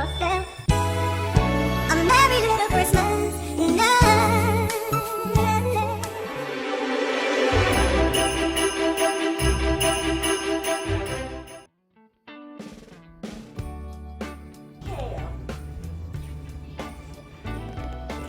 yourself. A merry little Christmas night.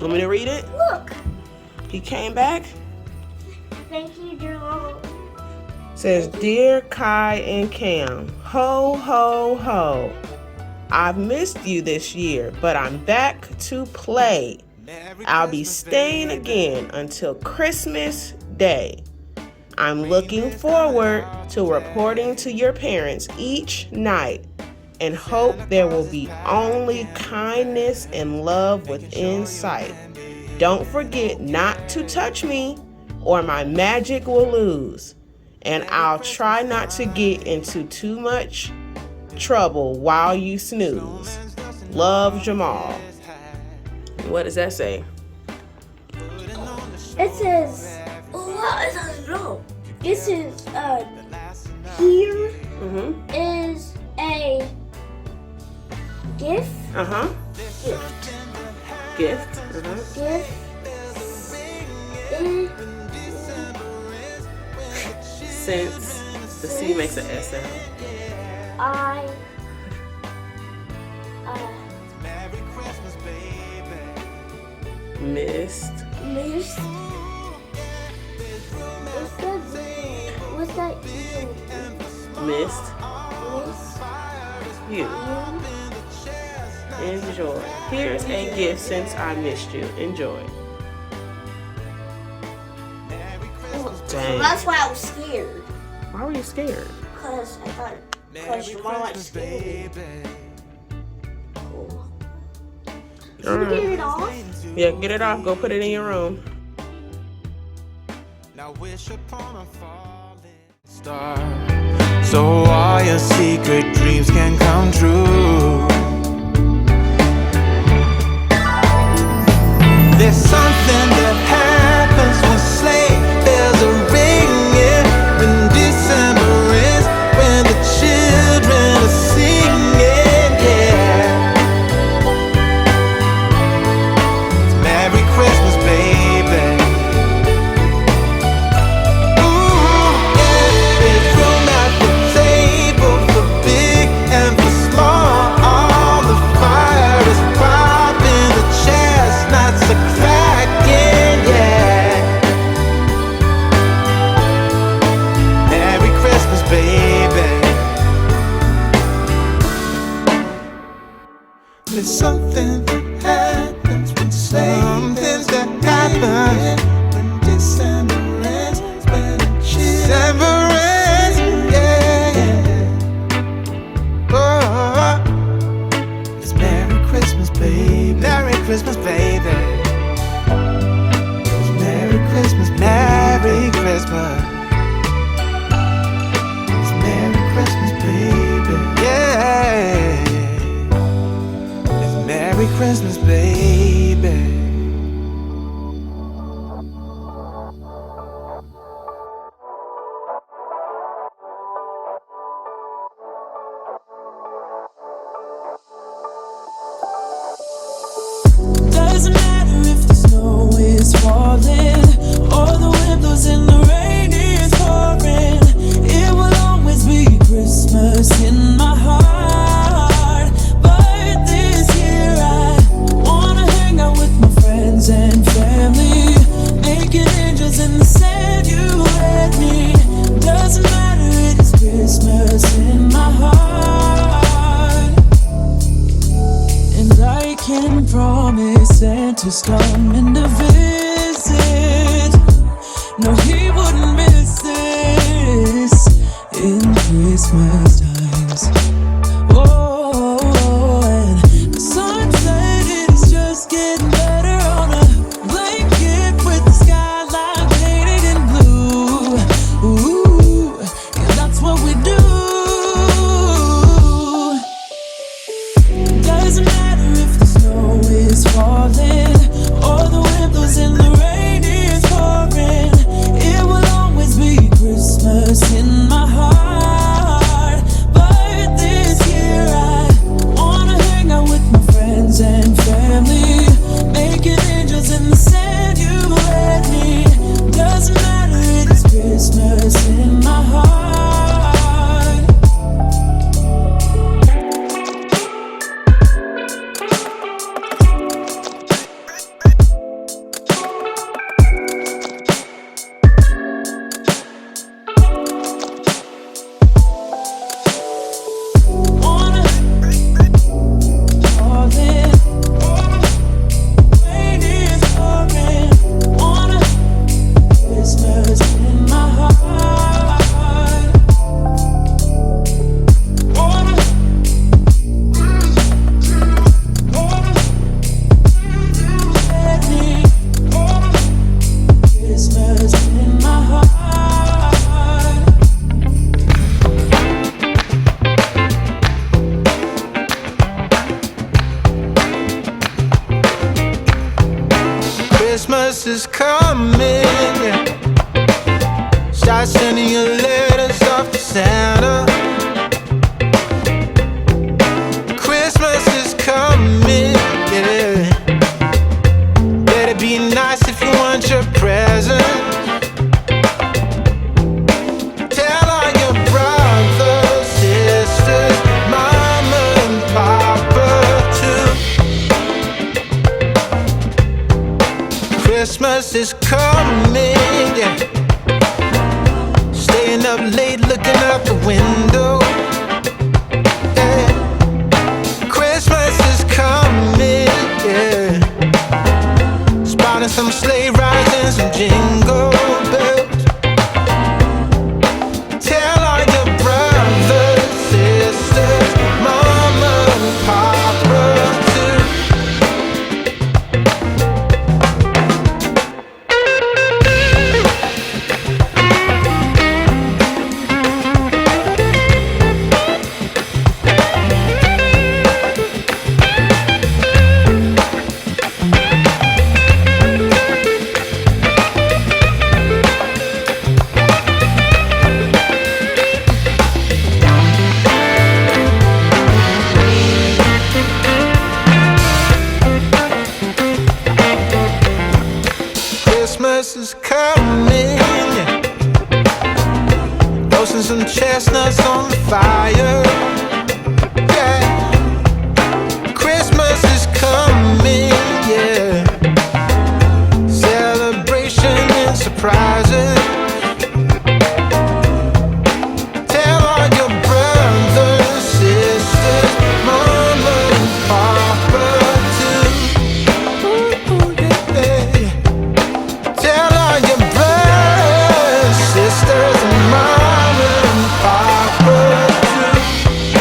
Want me to read it? Look. He came back. Thank you, Jerome. Says, Dear Kai and Cam, ho, ho, ho. I've missed you this year, but I'm back to play. I'll be staying again until Christmas Day. I'm looking forward to reporting to your parents each night and hope there will be only kindness and love within sight. Don't forget not to touch me or my magic will lose. And I'll try not to get into too much trouble while you snooze. Love, Jamal. What does that say? It says, it says no. This is, here is a gift. Gift. Gift. Since the C makes an S sound. Missed. What's that? Missed. You. Enjoy. Here's a gift since I missed you. Enjoy. Dang. That's why I was scared. Why were you scared? Because your mom likes scared me. Should we get it off? Yeah, get it off. Go put it in your room. Now wish upon a falling star, so all your secret dreams can come true. There's something that happens when sleigh bells are ringing, when December is, when the children are singing, yeah. It's Merry Christmas, baby. Ooh, yeah. There's room at the table for big and for small. All the fire is popping, the chestnuts are cracking, yeah. Merry Christmas, baby. There's something that happens when something that happens when December ends, when December ends, yeah. Oh, it's Merry Christmas, baby. Merry Christmas, baby. It's Merry Christmas, Merry Christmas. It's Merry Christmas, baby. Yeah. It's Merry Christmas, baby. Doesn't matter if the snow is falling or the wind blows and the rain is pouring. It will always be Christmas in my heart. But this year I wanna hang out with my friends and family, making angels in the sand, you and me. Doesn't matter, it is Christmas in my heart. And I can promise Santa's coming to visit. No, he wouldn't miss this in Christmas times. Oh, and the sunset is just getting better on a blanket with the skyline painted in blue. Ooh, yeah, that's what we do. Doesn't matter if the snow is falling or the wind blows and the rain is pouring. It will always be Christmas in my heart. But this year I wanna hang out with Christmas is coming. Start sending your letters off to Santa. Christmas is coming, yeah. Better be nice if you want your present. Tell all your brothers, sisters, mama and papa too. Christmas is coming, yeah. Staying up late looking out the window, yeah. Christmas is coming, yeah. Spotting some sleigh rides and some jingle bells. Tell all your brothers, sisters, mama and papa too. Christmas is coming, yeah. Roasting some chestnuts on the fire, yeah. Christmas is coming, yeah. Celebration and surprises. Tell all your brothers, sisters, mama and papa too. Ooh, yeah. Tell all your brothers, sisters, and mama and papa too.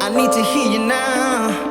I need to hear you now.